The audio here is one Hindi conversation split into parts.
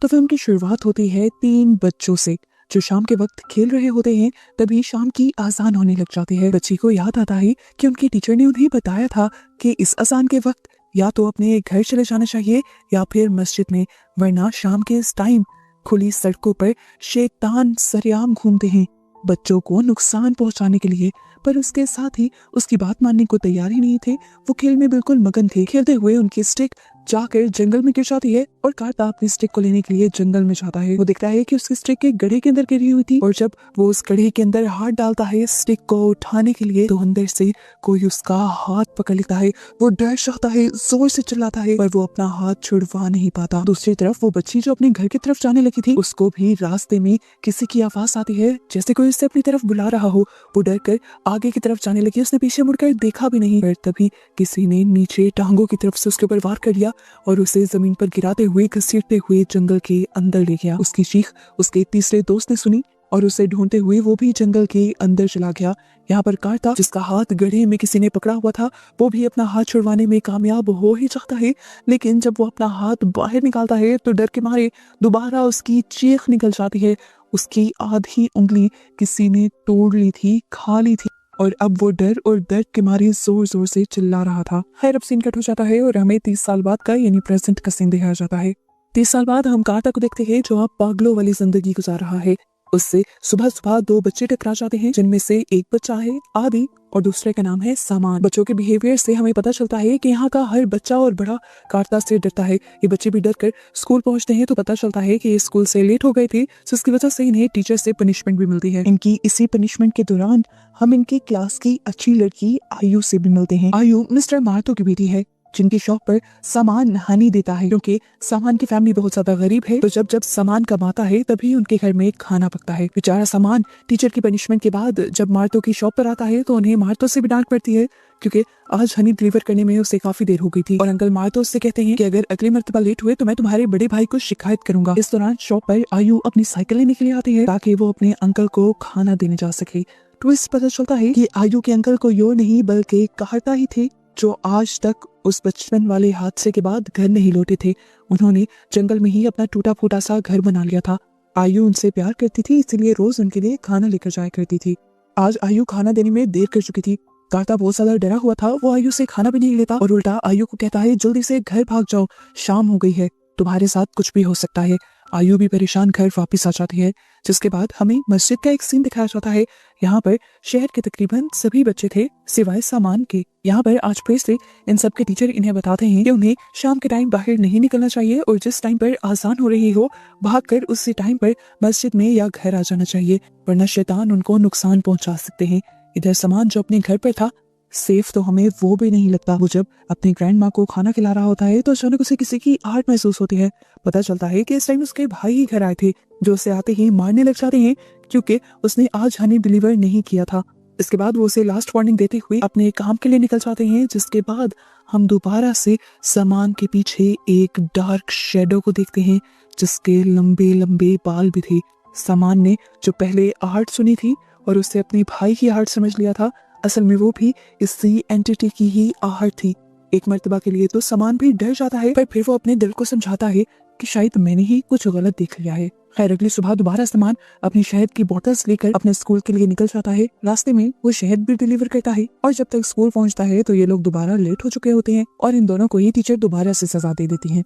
तो फिल्म की शुरुआत होती है 3 बच्चों से जो शाम के वक्त खेल रहे होते हैं। तभी शाम की अजान होने लग जाती है। बच्ची को याद आता है कि उनकी टीचर ने उन्हें बताया था कि इस अजान के वक्त या तो अपने घर चले जाना चाहिए या फिर मस्जिद में, वरना शाम के इस टाइम खुली सड़कों पर शैतान सरेआम घूमते हैं बच्चों को नुकसान पहुंचाने के लिए। पर उसके साथ ही उसकी बात मानने को तैयार ही नहीं थे। वो खेल में बिल्कुल मगन थे। खेलते हुए उनकी स्टिक जाकर जंगल में गिर जाती है और कार्ता अपनी स्टिक को लेने के लिए जंगल में जाता है। वो देखता है कि उसकी स्टिक एक गड्ढे के अंदर गिरी हुई थी और जब वो उस गड्ढे के अंदर हाथ डालता है स्टिक को उठाने के लिए तो अंदर से कोई उसका हाथ पकड़ लेता है। वो डर जाता है, जोर से चिल्लाता है, पर वो अपना हाथ छुड़वा नहीं पाता। दूसरी तरफ वो बच्ची जो अपने घर की तरफ जाने लगी थी, उसको भी रास्ते में किसी की आवाज आती है जैसे कोई उससे अपनी तरफ बुला रहा हो। वो डर कर आगे की तरफ जाने लगी। उसने पीछे मुड़कर देखा भी नहीं, पर तभी किसी ने नीचे टांगों की तरफ से उसके ऊपर वार कर लिया और उसे जमीन पर गिराते हुए घसीटते हुए जंगल के अंदर ले गया। उसकी चीख उसके तीसरे दोस्त ने सुनी और उसे ढूंढते हुए वो भी जंगल के अंदर चला गया। यहाँ पर कार्ता, जिसका हाथ गड्ढे में किसी ने पकड़ा हुआ था, वो भी अपना हाथ छुड़वाने में कामयाब हो ही जाता है। लेकिन जब वो अपना हाथ बाहर निकालता है तो डर के मारे दोबारा उसकी चीख निकल जाती है। उसकी आधी उंगली किसी ने तोड़ ली थी, खा ली थी और अब वो डर और दर्द के मारे जोर जोर से चिल्ला रहा था। खैर, अब सीन कट हो जाता है और हमें 30 साल बाद का यानी प्रेजेंट का सीन दिखाया जाता है। 30 साल बाद हम कार्ता को देखते हैं जो अब पागलों वाली जिंदगी गुजार रहा है। उससे सुबह सुबह 2 बच्चे टकरा जाते हैं जिनमें से एक बच्चा है आदि और दूसरे का नाम है सामान। बच्चों के बिहेवियर से हमें पता चलता है कि यहाँ का हर बच्चा और बड़ा कार्ता से डरता है। ये बच्चे भी डर कर स्कूल पहुंचते हैं तो पता चलता है कि ये स्कूल से लेट हो गए थे, जिसकी वजह से इन्हें टीचर से पनिशमेंट भी मिलती है। इनकी इसी पनिशमेंट के दौरान हम इनकी क्लास की अच्छी लड़की आयु से भी मिलते हैं। आयु मिस्टर मार्तो की बेटी है जिनकी शॉप पर सामान हनी देता है, क्योंकि सामान की फैमिली बहुत ज्यादा गरीब है। तो जब जब सामान कमाता है तभी उनके घर में खाना पकता है। बेचारा सामान टीचर की पनिशमेंट के बाद जब मार्तो की शॉप पर आता है तो उन्हें मार्तो से भी डांट पड़ती है, क्योंकि आज हनी डिलीवर करने में उसे काफी देर हो गई थी। और अंकल मार्तो उससे कहते हैं कि अगर अगली मर्तबा लेट हुए तो मैं तुम्हारे बड़े भाई को शिकायत करूंगा। इस दौरान शॉप पर आयु अपनी साइकिल लेने के लिए आती है ताकि वो अपने अंकल को खाना देने जा सके। ट्विस्ट पता चलता है कि आयु के अंकल को यो नहीं बल्कि कार्ता ही थे जो आज तक उस बचपन वाले हादसे के बाद घर नहीं लौटे थे। उन्होंने जंगल में ही अपना टूटा फूटा सा घर बना लिया था। आयु उनसे प्यार करती थी, इसीलिए रोज उनके लिए खाना लेकर जाया करती थी। आज आयु खाना देने में देर कर चुकी थी। कार्ता बहुत ज्यादा डरा हुआ था। वो आयु से खाना भी नहीं लेता और उल्टा आयु को कहता है जल्दी से घर भाग जाओ, शाम हो गई है, तुम्हारे साथ कुछ भी हो सकता है। आयु भी परेशान घर वापस आ जाती है, जिसके बाद हमें मस्जिद का एक सीन दिखाया जाता है। यहाँ पर शहर के तकरीबन सभी बच्चे थे सिवाय सामान के। यहाँ पर आज फिर से इन सब के टीचर इन्हें बताते हैं कि उन्हें शाम के टाइम बाहर नहीं निकलना चाहिए और जिस टाइम पर आजान हो रही हो भागकर उसी टाइम पर मस्जिद में या घर आ जाना चाहिए, वरना शैतान उनको नुकसान पहुंचा सकते हैं। इधर सामान जो अपने घर पर था सेफ तो हमें वो भी नहीं लगता। वो जब अपनी ग्रैंड माँ को खाना खिला रहा होता है तो अचानक उसे किसी की आहट महसूस होती है। पता चलता है कि इस टाइम उसके भाई ही घर आए थे जो उसे आते ही मारने लग जाते हैं क्योंकि उसने आज हनी डिलीवर नहीं किया था। इसके बाद वो उसे लास्ट वार्निंग देते हुए अपने काम के लिए निकल जाते हैं, जिसके बाद हम दोबारा से सामान के पीछे एक डार्क शेडो को देखते हैं जिसके लंबे लंबे बाल भी थे। सामान ने जो पहले आहट सुनी थी और उसे अपने भाई की आहट समझ लिया था, असल में वो भी इसी एंटिटी की ही आहट थी। एक मर्तबा के लिए तो सामान भी डर जाता है, पर फिर वो अपने दिल को समझाता है कि शायद मैंने ही कुछ गलत देख लिया है। खैर, अगली सुबह दोबारा सामान अपनी शहद की बोतल्स लेकर अपने स्कूल के लिए निकल जाता है। रास्ते में वो शहद भी डिलीवर करता है और जब तक स्कूल पहुंचता है तो ये लोग दोबारा लेट हो चुके होते हैं और इन दोनों को ही टीचर दोबारा से सजा दे देती है।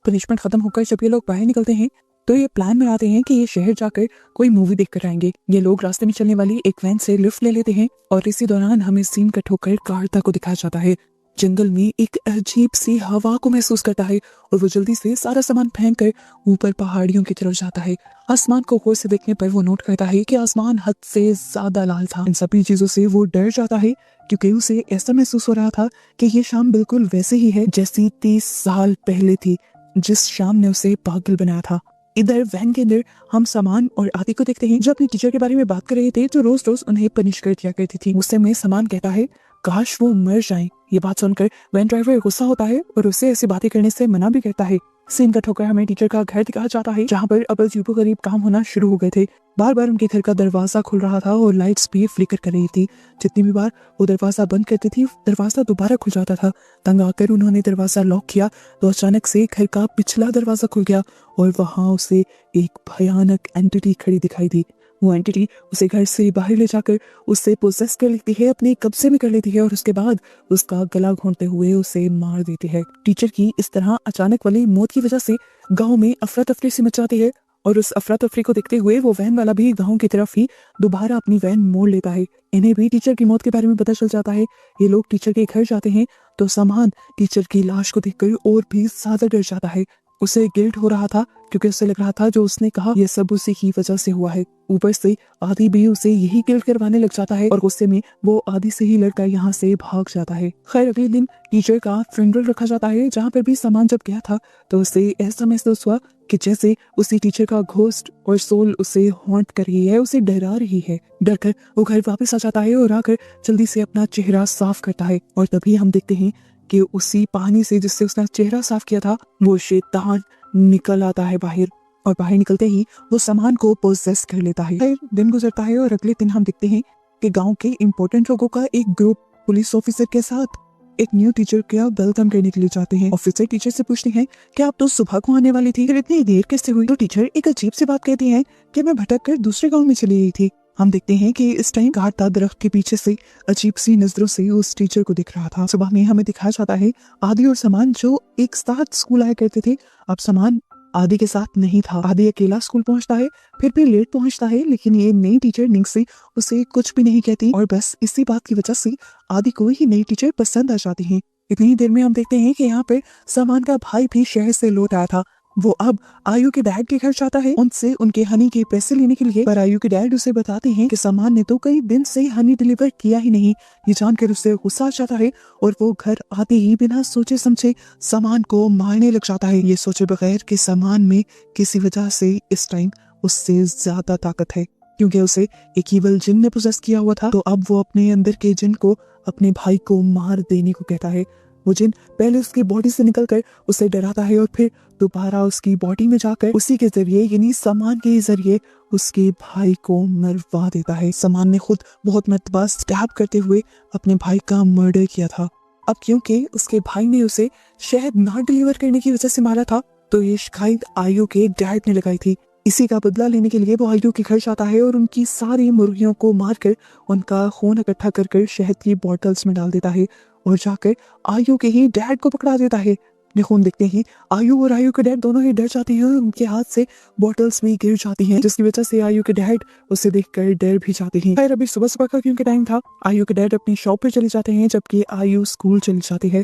पनिशमेंट खत्म होकर जब ये लोग बाहर निकलते हैं तो ये प्लान बनाते हैं कि ये शहर जाकर कोई मूवी देख कर आएंगे। ये लोग रास्ते में चलने वाली एक वैन से लिफ्ट ले लेते हैं और इसी दौरान हमें सीन कट होकर कार्ता को दिखाया जाता है। जंगल में एक अजीब सी हवा को महसूस करता है और वो जल्दी से सारा सामान फेंक कर ऊपर पहाड़ियों की तरफ जाता है। आसमान को गौर से देखने पर वो नोट करता है कि आसमान हद से ज्यादा लाल था। इन सभी चीजों से वो डर जाता है क्योंकि उसे ऐसा महसूस हो रहा था कि ये शाम बिल्कुल वैसे ही है जैसी 30 साल पहले थी, जिस शाम ने उसे पागल बनाया था। इधर वैन के अंदर हम सामान और आदि को देखते हैं जो अपनी टीचर के बारे में बात कर रहे थे जो रोज रोज उन्हें पनिश कर दिया करती थी। उससे में सामान कहता है काश वो मर जाएं। ये बात सुनकर वैन ड्राइवर गुस्सा होता है और उसे ऐसी बातें करने से मना भी करता है, सीन कट होकर हमें टीचर का घर दिखाया जाता है, जहाँ पर अब अजीबो गरीब काम होना शुरू हो गए थे। बार बार उनके घर का दरवाजा खुल रहा था और लाइट्स भी फ्लिकर कर रही थी। जितनी भी बार वो दरवाजा बंद करती थी, दरवाजा दोबारा खुल जाता था। तंग आकर उन्होंने दरवाजा लॉक किया तो अचानक से घर का पिछला दरवाजा खुल गया और वहां उसे एक भयानक एंटिटी खड़ी दिखाई दी। वो एंटिटी उसे घर से बाहर ले जाकर उससे पोसेस कर लेती है, अपने कब्जे में कर लेती है और उसके बाद उसका गला घोंटते हुए उसे मार देती है। टीचर की इस तरह अचानक वाली मौत की वजह से गांव में अफरा तफरी सी मच जाती है और उस अफरा तफरी को देखते हुए वो वैन वाला भी गांव की तरफ ही दोबारा अपनी वैन मोड़ लेता है। इन्हें भी टीचर की मौत के बारे में पता चल जाता है। ये लोग टीचर के घर जाते हैं तो सामान टीचर की लाश को देखकर और भी ज्यादा डर जाता है। उसे गिल्ट हो रहा था क्योंकि उसे लग रहा था जो उसने कहा ये सब उसी की वजह से हुआ है। ऊपर से आदि भी उसे यही गिल्ट करवाने लग जाता है और गुस्से में वो आदि से ही लड़का यहाँ से भाग जाता है। खैर अगले दिन टीचर का फ्यूनरल रखा जाता है, जहाँ पर भी सामान जब गया था तो उसे ऐसा महसूस हुआ कि जैसे उसी टीचर का घोस्ट और सोल उसे हॉन्ट कर रही है, उसे डरा रही है। डरकर वो घर वापस आ जाता है और आकर जल्दी से अपना चेहरा साफ करता है और तभी हम देखते हैं कि उसी पानी से जिससे उसने चेहरा साफ किया था वो शैतान निकल आता है बाहर और बाहर निकलते ही वो सामान को पोजेस कर लेता है। फिर दिन गुजरता है और अगले दिन हम देखते हैं कि गांव के इम्पोर्टेंट लोगों का एक ग्रुप पुलिस ऑफिसर के साथ एक न्यू टीचर का वेलकम करने के लिए जाते हैं। ऑफिसर टीचर से पूछते हैं कि आप तो सुबह को आने वाली थी, फिर इतनी देर कैसे हुई? तो टीचर एक अजीब सी बात कहती है कि मैं भटक कर दूसरे गाँव में चली गई थी। हम देखते हैं कि इस टाइम काटता दरख्त के पीछे से अजीब सी नजरों से उस टीचर को दिख रहा था। सुबह में हमें दिखाया जाता है आदि और समान जो एक साथ स्कूल आया करते थे, अब समान आदि के साथ नहीं था। आदि अकेला स्कूल पहुंचता है, फिर भी लेट पहुंचता है, लेकिन ये नई टीचर निंगसी उसे कुछ भी नहीं कहती और बस इसी बात की वजह से आदि को ही नई टीचर पसंद आ जाती है। इतनी देर में हम देखते हैं कि यहाँ पे समान का भाई भी शहर से लौट आया था। वो अब आयु के डैड के घर जाता है उनसे उनके हनी के पैसे लेने के लिए, पर आयु के डैड उसे बताते हैं कि सामान ने तो कई दिन से हनी डिलीवर किया ही नहीं। ये जानकर उसे गुस्सा आ जाता है और वो घर आते ही बिना सोचे समझे सामान को मारने लग जाता है, ये सोचे बगैर कि सामान में किसी वजह से इस टाइम उससे ज्यादा ताकत है, क्योंकि उसे एक ईवल जिन ने पोजेस किया हुआ था। तो अब वो अपने अंदर के जिन को अपने भाई को मार देने को कहता है। वो जिन पहले उसकी बॉडी से निकलकर उसे डराता है और फिर दोबारा उसकी बॉडी में जाकर उसी के जरिए यानी सामान के जरिए उसके भाई को मरवा देता है। सामान ने खुद बहुत मर्तबा स्टैब करते हुए अपने भाई का मर्डर किया था। अब क्योंकि उसके भाई ने उसे शहद ना डिलीवर करने की वजह से मारा था, तो ये शिकायत आयु के डैड ने लगाई थी। इसी का बदला लेने के लिए वो आयु के घर जाता है और उनकी सारी मुर्गियों को मारकर उनका खून इकट्ठा कर शहद की बॉटल्स में डाल देता है और जाकर आयु के ही डैड को पकड़ा देता है। खून देखते ही आयु और आयु के डैड दोनों ही डर जाते हैं और उनके हाथ से बॉटल्स भी गिर जाती हैं, जिसकी वजह से आयु के डैड उसे देखकर डर भी जाते हैं। खैर अभी सुबह सुबह का क्योंकि टाइम था, आयु के डैड अपनी शॉप पर चले जाते हैं जबकि आयु स्कूल चली जाती है।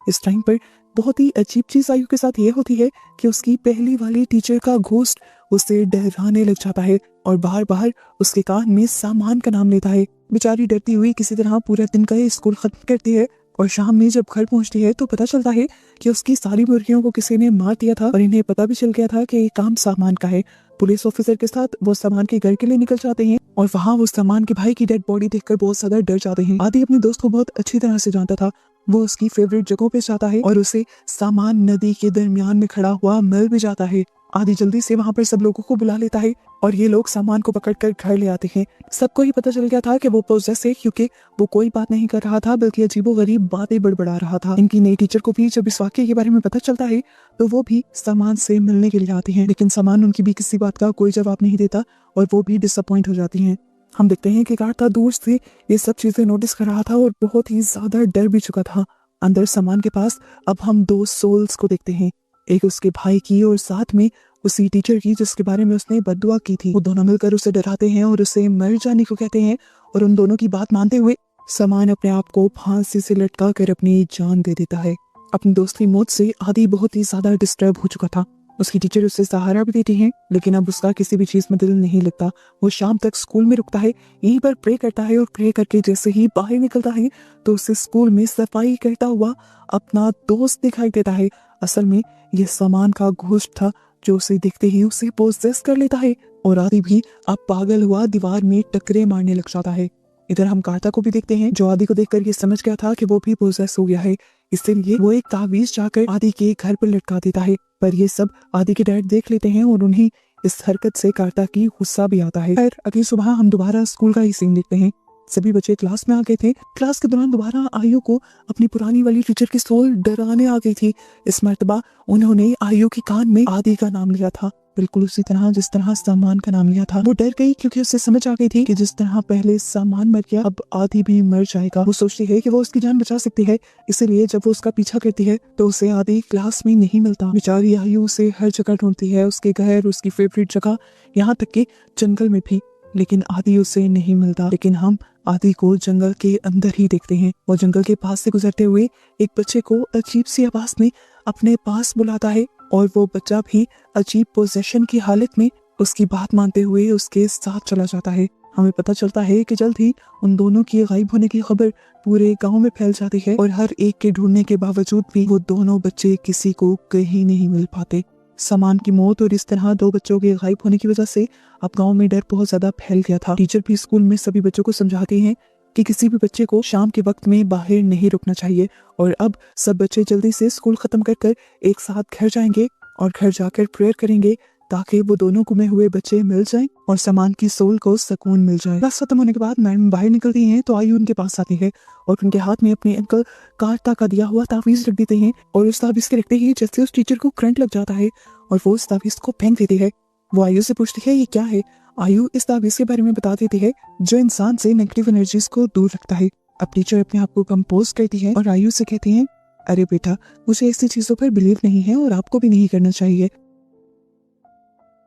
इस टाइम पर बहुत ही अजीब चीज आयु के साथ ये होती है कि उसकी पहली वाली टीचर का घोस्ट उसे डराने लग जाता है और बाहर बाहर उसके कान में सामान का नाम लेता है। बेचारी डरती हुई किसी तरह पूरा दिन का स्कूल खत्म करती है और शाम में जब घर पहुंचती है तो पता चलता है कि उसकी सारी मुर्गियों को किसी ने मार दिया था और इन्हें पता भी चल गया था कि ये काम सामान का है। पुलिस ऑफिसर के साथ वो सामान के घर के लिए निकल जाते हैं और वहाँ वो सामान के भाई की डेड बॉडी देखकर बहुत ज्यादा डर जाते हैं। आदि अपने दोस्त को बहुत अच्छी तरह से जानता था, वो उसकी फेवरेट जगहों पे जाता है और उसे सामान नदी के दरमियान में खड़ा हुआ मिल भी जाता है। आदि जल्दी से वहाँ पर सब लोगों को बुला लेता है और ये लोग सामान को पकड़कर घर ले आते हैं। सबको ही पता चल गया था कि वो पोजेस है, क्योंकि वो कोई बात नहीं कर रहा था बल्कि अजीबोगरीब बातें बड़बड़ा रहा था। इनकी नई टीचर को भी जब इस वाक्य के बारे में पता चलता है तो वो भी सामान से मिलने के लिए आते हैं, लेकिन सामान उनकी भी किसी बात का कोई जवाब नहीं देता और वो भी डिसअपॉइंट हो जाती हैं। हम देखते हैं कि कांटा दूर से ये सब चीजें नोटिस कर रहा था और बहुत ही ज्यादा डर भी चुका था। अंदर सामान के पास अब हम दो सोल्स को देखते हैं, एक उसके भाई की और साथ में उसी टीचर की जिसके बारे में उसने बद्दुआ की थी। वो दोनों मिलकर उसे डराते हैं और उसे मर जाने को कहते हैं और उन दोनों की बात मानते हुए सामान अपने आप को फांसी से लटका कर अपनी जान दे देता है। अपने दोस्त की मौत से आदि बहुत ही ज्यादा डिस्टर्ब हो चुका था। उसकी टीचर उसे सहारा भी देती है, लेकिन अब उसका किसी भी चीज में दिल नहीं लगता। वो शाम तक स्कूल में रुकता है, यहीं पर प्रे करता है और प्रे करके जैसे ही बाहर निकलता है तो उसे स्कूल में सफाई करता हुआ अपना दोस्त दिखाई देता है। असल में ये सामान का घोस्ट था जो उसे देखते ही उसे पोजेस कर लेता है और आदि भी अब पागल हुआ दीवार में टकरे मारने लग जाता है। इधर हम कार्ता को भी देखते हैं, जो आदि को देखकर ये समझ गया था कि वो भी पोजेस हो गया है। इसलिए वो एक तावीज जाकर आदि के घर पर लटका देता है। पर ये सब आदि के डैड देख लेते हैं और उन्हें इस हरकत से कार्ता की गुस्सा भी आता है। फिर अगली सुबह हम दोबारा स्कूल का ही सीन देखते हैं। सभी बच्चे क्लास में आ गए थे। क्लास के दौरान दोबारा आयु को अपनी पुरानी वाली टीचर की सोल डराने आ गई थी। इस मर्तबा उन्होंने आयु के कान में आदि का नाम लिया था, बिल्कुल उसी तरह जिस तरह सामान का नाम लिया था। वो डर गई क्योंकि उसे समझ आ गई थी कि जिस तरह पहले सामान मर गया, अब आदि भी मर जाएगा। वो सोचती है कि वो उसकी जान बचा सकती है, इसीलिए जब वो उसका पीछा करती है तो उसे आदि क्लास में नहीं मिलता। बेचारी आयु उसे हर जगह ढूंढती है, उसके घर, उसकी फेवरेट जगह, यहाँ तक कि जंगल में भी, लेकिन आदि उसे नहीं मिलता। लेकिन हम आदि को जंगल के अंदर ही देखते हैं। वो जंगल के पास से गुजरते हुए एक बच्चे को अजीब सी आवाज में अपने पास बुलाता है और वो बच्चा भी अजीब पोजेशन की हालत में उसकी बात मानते हुए उसके साथ चला जाता है। हमें पता चलता है कि जल्द ही उन दोनों के गायब होने की खबर पूरे गांव में फैल जाती है और हर एक के ढूंढने के बावजूद भी वो दोनों बच्चे किसी को कहीं नहीं मिल पाते। सामान की मौत और इस तरह दो बच्चों के गायब होने की वजह से अब गांव में डर बहुत ज्यादा फैल गया था। टीचर भी स्कूल में सभी बच्चों को समझाती हैं कि किसी भी बच्चे को शाम के वक्त में बाहर नहीं रुकना चाहिए और अब सब बच्चे जल्दी से स्कूल खत्म कर एक साथ घर जाएंगे और घर जाकर प्रेयर करेंगे ताकि वो दोनों गुमे हुए बच्चे मिल जाएं और सामान की सोल को सुकून मिल जाए। क्लास खत्म होने के बाद मैडम बाहर निकलती हैं तो आयु उनके पास आती है और उनके हाथ में अपने अंकल कार्ता का दिया हुआ तावीज रख देते हैं और उस तावीज के रखते ही जैसे उस टीचर को करंट लग जाता है और वो उस तावीज को फेंक देती है। वो आयु से पूछती है ये क्या है। आयु इस तावीज के बारे में बता देती है जो इंसान से नेगेटिव एनर्जीज को दूर रखता है। अब टीचर अपने आप को कंपोज करती है और आयु से कहती है, अरे बेटा, मुझे ऐसी चीजों पर बिलीव नहीं है और आपको भी नहीं करना चाहिए।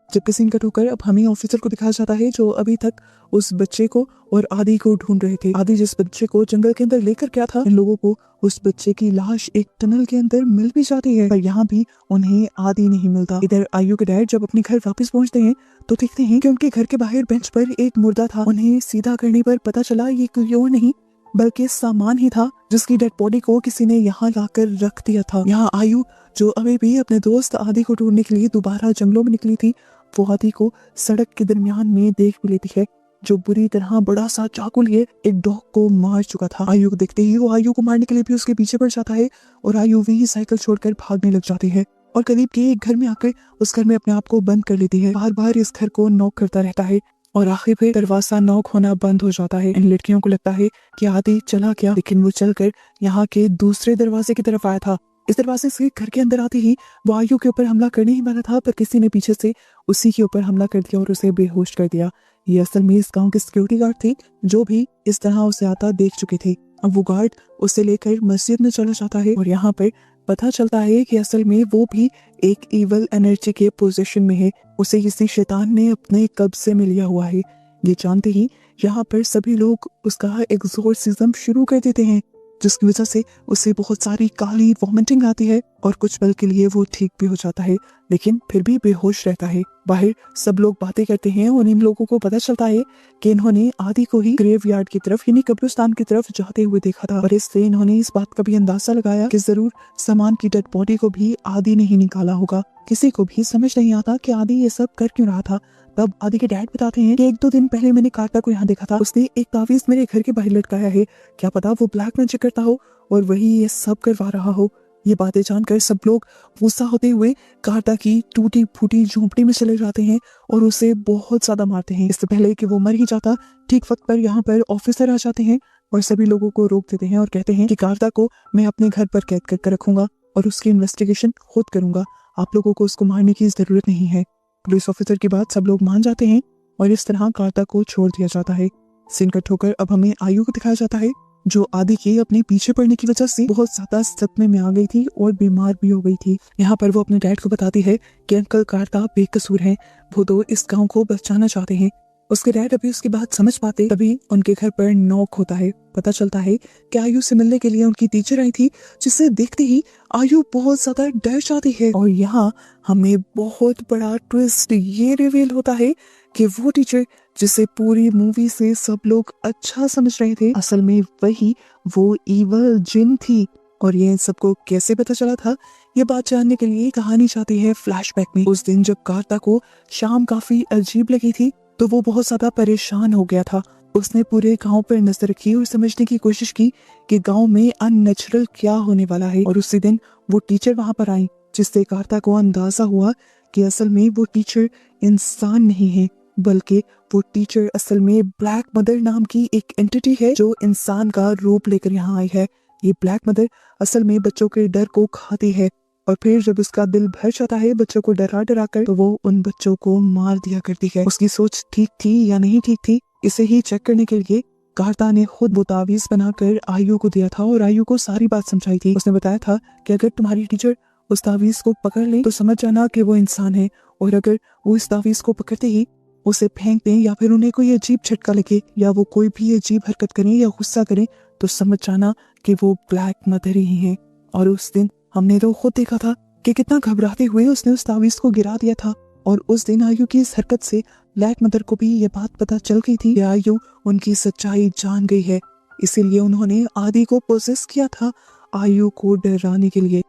जबकि सीन कट होकर अब हमें ऑफिसर को दिखाया जाता है जो अभी तक उस बच्चे को और आदि को ढूंढ रहे थे। आदि जिस बच्चे को जंगल के अंदर लेकर गया था, इन लोगों को उस बच्चे की लाश एक टनल के अंदर मिल भी जाती है, पर यहाँ भी उन्हें आदि नहीं मिलता। इधर आयु के डैड जब अपने घर वापस पहुंचते हैं तो देखते हैं कि उनके घर के बाहर बेंच पर एक मुर्दा था। उन्हें सीधा करने पर पता चला ये कोई और नहीं बल्कि सामान ही था जिसकी डेड बॉडी को किसी ने यहाँ लाकर रख दिया था। यहाँ आयु जो अभी भी अपने दोस्त आदि को ढूंढने के लिए दोबारा जंगलों में निकली थी, वो आदि को सड़क के दरमियान में देख भी लेती है जो बुरी तरह बड़ा सा चाकू लिए एक डॉग को मार चुका था। आयु को देखते ही वो आयु को मारने के लिए भी उसके पीछे पड़ जाता है और आयु वही साइकिल छोड़कर भागने लग जाती है और करीब के एक घर में आकर उस घर में अपने आप को बंद कर लेती है। बार बार इस घर को नॉक करता रहता है और आखिर में दरवाजा नॉक होना बंद हो जाता है। इन लड़कियों को लगता है कि आदि चला गया, लेकिन वो चलकर यहाँ के दूसरे दरवाजे की तरफ आया था। इस दरवाजे से घर के अंदर आते ही वो आयु के ऊपर हमला करने ही वाला था, पर किसी ने पीछे से उसी के ऊपर हमला कर दिया और उसे बेहोश कर दिया। ये असल में इस गांव के सिक्योरिटी गार्ड थे जो भी इस तरह उसे आता देख चुके थे। अब वो गार्ड उसे लेकर मस्जिद में चला जाता है और यहाँ पर पता चलता है कि असल में वो भी एक इवल एनर्जी के पोजीशन में है, उसे किसी शैतान ने अपने कब्जे में लिया हुआ है। ये जानते ही यहाँ पर सभी लोग उसका एक्सोर्सिज्म शुरू कर देते हैं, जिसकी वजह से उसे बहुत सारी काली वॉमिटिंग आती है और कुछ पल के लिए वो ठीक भी हो जाता है, लेकिन फिर भी बेहोश रहता है। बाहर सब लोग बातें करते हैं और इन लोगों को पता चलता है कि इन्होंने आदि को ही ग्रेवयार्ड की तरफ यानी कब्रिस्तान की तरफ जाते हुए देखा था और इससे इन्होंने इस बात का भी अंदाजा लगाया कि जरूर सामान की डेड बॉडी को भी आदि ने ही निकाला होगा। किसी को भी समझ नहीं आता कि आदि ये सब कर क्यों रहा था। तब आदि के डैड बताते हैं कि 1-2 दिन पहले मैंने कार्ता को यहाँ देखा था, उसने एक तावीज मेरे घर के बाहर लटकाया है, क्या पता वो ब्लैक मैजिक करता हो और वही ये सब करवा रहा हो। ये बातें जानकर सब लोग गुस्सा होते हुए कार्ता की टूटी फूटी झोंपड़ी में चले जाते हैं और उसे बहुत ज्यादा मारते हैं। इससे पहले कि वो मर ही जाता, ठीक वक्त पर यहाँ पर ऑफिसर आ जाते हैं और सभी लोगों को रोक देते हैं और कहते हैं कि कार्ता को मैं अपने घर पर कैद करके रखूंगा और उसकी इन्वेस्टिगेशन खुद करूंगा, आप लोगों को उसको मारने की जरूरत नहीं है। पुलिस ऑफिसर की बात सब लोग मान जाते हैं और इस तरह कार्ता को छोड़ दिया जाता है। सीन कट होकर अब हमें आयु को दिखाया जाता है जो आदि के अपने पीछे पड़ने की वजह से बहुत ज्यादा सदमे में आ गई थी और बीमार भी हो गई थी। यहाँ पर वो अपने डैड को बताती है कि अंकल कार्ता बेकसूर हैं, वो तो इस गांव को बचाना चाहते हैं। उसके डैड अभी उसकी बात समझ पाते तभी उनके घर पर नॉक होता है। पता चलता है कि आयु से मिलने के लिए उनकी टीचर आई थी, जिसे देखते ही आयु बहुत ज्यादा डर जाती है और यहाँ हमें बहुत बड़ा ट्विस्ट ये रिवील होता है कि वो टीचर जिसे पूरी मूवी से सब लोग अच्छा समझ रहे थे, असल में वही वो इवल जिन थी। और ये सबको कैसे पता चला था, ये बात जानने के लिए कहानी जाती है फ्लैशबैक में। उस दिन जब कार्ता को शाम काफी अजीब लगी थी तो वो बहुत ज्यादा परेशान हो गया था उसने पूरे गांव पर नजर रखी और समझने की कोशिश की कि गांव में अननेचुरल क्या होने वाला है। और उसी दिन वो टीचर वहां पर आई, जिससे कार्ता को अंदाजा हुआ कि असल में वो टीचर इंसान नहीं है, बल्कि वो टीचर असल में ब्लैक मदर नाम की एक एंटिटी है जो इंसान का रूप लेकर यहाँ आई है। ये ब्लैक मदर असल में बच्चों के डर को खाती है और फिर जब उसका दिल भर जाता है बच्चों को डरा डरा कर, तो वो उन बच्चों को मार दिया करती है। उसकी सोच ठीक थी या नहीं ठीक थी, इसे ही चेक करने के लिए कार्ता ने खुद वो तावीज बनाकर आयु को दिया था और आयु को सारी बात समझाई थी। उसने बताया था कि अगर तुम्हारी टीचर उस तावीज को पकड़ ले तो समझ जाना कि वो इंसान है, और अगर वो इस तावीज को पकड़ते ही उसे फेंक दें या फिर उन्हें कोई अजीब झटका लगे या वो कोई भी अजीब हरकत करें या गुस्सा करें, तो समझ जाना कि वो ब्लैक मदर ही है। और उस दिन हमने तो खुद देखा था कि कितना घबराते हुए उसने उस तावीज को गिरा दिया था। और उस दिन आयु की इस हरकत से ब्लैक मदर को भी ये बात पता चल गई थी कि आयु उनकी सच्चाई जान गई है, इसीलिए उन्होंने आदि को पोसेस किया था आयु को डराने के लिए।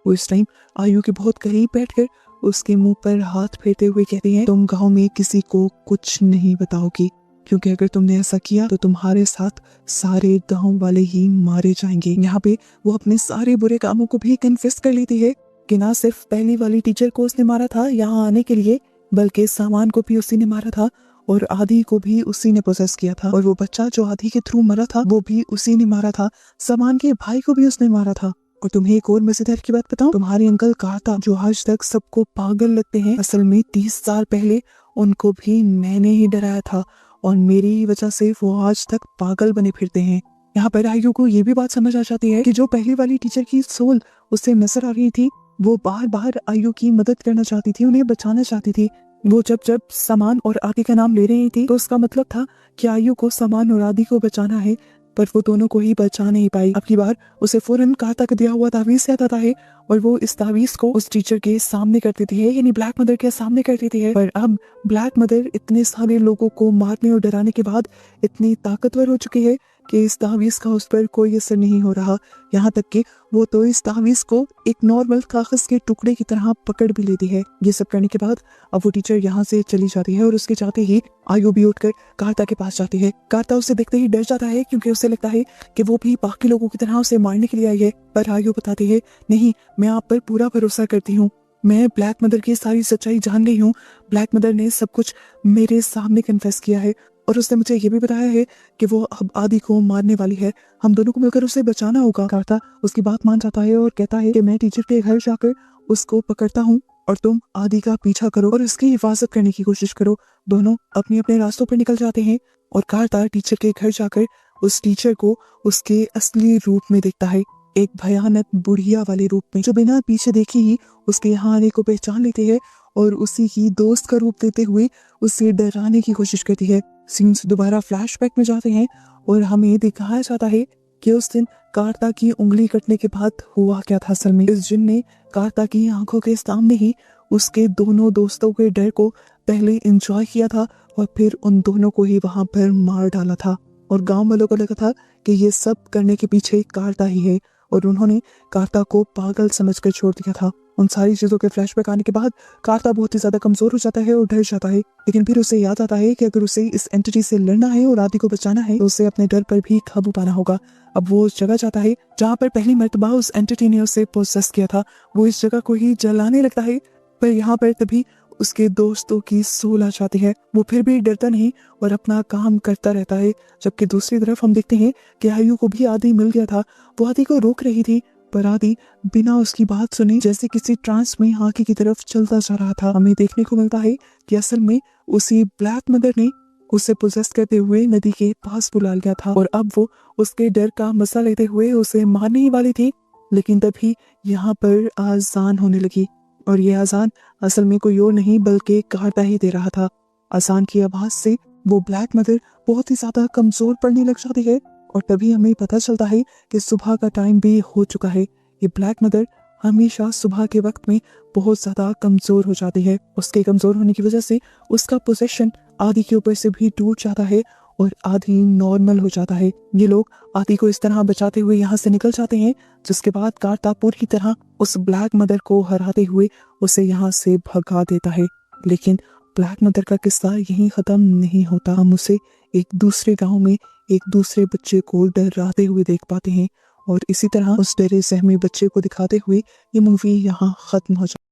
वो इस टाइम आयु के बहुत करीब बैठकर उसके मुंह पर हाथ फेरते हुए कहते हैं, तुम गांव में किसी को कुछ नहीं बताओगी, क्योंकि अगर तुमने ऐसा किया तो तुम्हारे साथ सारे गांव वाले ही मारे जाएंगे। यहाँ पे वो अपने सारे बुरे कामों को भी कन्फेस कर लेती है कि ना सिर्फ पहली वाली टीचर को उसने मारा था यहाँ आने के लिए, बल्कि सामान को भी उसी ने मारा था और आदि को भी उसी ने पोसेस किया था। और वो बच्चा जो आदि के थ्रू मरा था वो भी उसी ने मारा था। सामान के भाई को भी उसने मारा था। और तुम्हें एक और मजेदार की बात बताऊं, तुम्हारे अंकल कार्ता जो आज तक सबको पागल लगते हैं, असल में 30 साल पहले उनको भी मैंने ही डराया था और मेरी वजह से वो आज तक पागल बने फिरते हैं। यहाँ पर आयु को ये भी बात समझ आ जाती है कि जो पहली वाली टीचर की सोल उसे नजर आ रही थी, वो बार बार आयु की मदद करना चाहती थी, उन्हें बचाना चाहती थी। वो जब जब सामान और आदि का नाम ले रही थी तो उसका मतलब था कि आयु को सामान और आदि को बचाना है, पर वो दोनों को ही बचा नहीं पाई। अब की बार उसे फौरन कार्ता का दिया हुआ तावीज याद आता है और वो इस तावीज को उस टीचर के सामने कर देती है, यानी ब्लैक मदर के सामने कर देती है। पर अब ब्लैक मदर इतने सारे लोगों को मारने और डराने के बाद इतनी ताकतवर हो चुकी है कि इस तावीज का उस पर कोई असर नहीं हो रहा। यहाँ तक कि वो तो इस तावीज को एक नॉर्मल कागज के टुकड़े की तरह पकड़ भी लेती है। ये सब करने के बाद अब वो टीचर यहाँ से चली जाती है और उसके जाते ही आयु भी उठकर कार्ता के पास जाती है। कार्ता उसे देखते ही डर जाता है क्योंकि उसे लगता है कि वो भी बाकी लोगों की तरह उसे मारने के लिए आई है। पर आयु बताती है, नहीं, मैं आप पर पूरा भरोसा करती हूँ, मैं ब्लैक मदर की सारी सच्चाई जान गई हूँ। ब्लैक मदर ने सब कुछ मेरे सामने कन्फेस किया है और उसने मुझे ये भी बताया है कि वो अब आदि को मारने वाली है, हम दोनों को मिलकर उसे बचाना होगा। कार्ता उसकी बात मान जाता है और कहता है कि मैं टीचर के घर जाकर उसको पकड़ता हूँ और तुम आदि का पीछा करो और उसकी हिफाजत करने की कोशिश करो। दोनों अपने अपने रास्तों पर निकल जाते हैं और कार्ता टीचर के घर जाकर उस टीचर को उसके असली रूप में देखता है, एक भयानक बुढ़िया वाले रूप में, जो बिना पीछे देखे ही उसके यहाँ आने को पहचान लेती है और उसी की दोस्त का रूप देते हुए उसे डराने की कोशिश करती है। सीन्स दोबारा फ्लैशबैक में जाते हैं और हमें दिखाया जाता है कि उस दिन कार्ता की उंगली कटने के बाद हुआ क्या था। असल में इस जिन ने कार्ता की आंखों के सामने ही उसके दोनों दोस्तों के डर को पहले एंजॉय किया था और फिर उन दोनों को ही वहां पर मार डाला था। और गांव वालों को लगा था कि ये सब करने के पीछे कार्ता ही है और उन्होंने कार्ता को पागल समझकर छोड़ दिया था। उन सारी चीजों के फ्लैशबैक आने के बाद कार्ता बहुत ही ज्यादा कमजोर हो जाता है और डर जाता है, लेकिन फिर उसे याद आता है कि अगर उसे इस एंटिटी से लड़ना है और आदि को बचाना है तो उसे अपने डर पर भी काबू पाना होगा। अब वो उस जगह जाता है जहाँ पर पहली मर्तबा उस एंटिटी ने उसे पोसेस किया था। वो इस जगह को ही जलाने लगता है, पर यहाँ पर तभी उसके दोस्तों की सोल आ जाती है। वो फिर भी डरता नहीं और अपना काम करता रहता है, जबकि दूसरी तरफ हम देखते हैं कि आयु को भी आदि मिल गया था। वो आदि को रोक रही थी पर आदि बिना उसकी बात सुने जैसे किसी ट्रांस में आगे की तरफ चलता जा रहा था। हमें देखने को मिलता है कि असल में उसी ब्लैक मदर ने उसे पोजेस करते हुए नदी के पास बुला लिया था और अब वो उसके डर का मजा लेते हुए उसे मारने ही वाली थी। लेकिन तभी यहाँ पर आजान होने लगी और ये आजान असल में कोई और नहीं बल्कि कार्ता ही दे रहा था। आजान की आवाज से वो ब्लैक मदर बहुत ही ज्यादा कमजोर पड़ने लग जाती है और तभी हमें पता चलता है कि सुबह का टाइम भी हो चुका है। ये ब्लैक मदर हमेशा सुबह के वक्त में बहुत ज्यादा कमजोर हो जाती है। उसके कमजोर होने की वजह से उसका पोजेशन आदि के ऊपर से भी टूट जाता है और आदि नॉर्मल हो जाता है। ये लोग आदि को इस तरह बचाते हुए यहाँ से निकल जाते हैं, जिसके बाद कार्ता पूरी तरह उस ब्लैक मदर को हराते हुए उसे यहाँ से भगा देता है। लेकिन ब्लैक मदर का किस्सा यहीं ख़त्म नहीं होता। हम उसे एक दूसरे गांव में एक दूसरे बच्चे को डराते हुए देख पाते हैं और इसी तरह उस डरे सहमे बच्चे को दिखाते हुए ये मूवी यहाँ ख़त्म हो जाती है।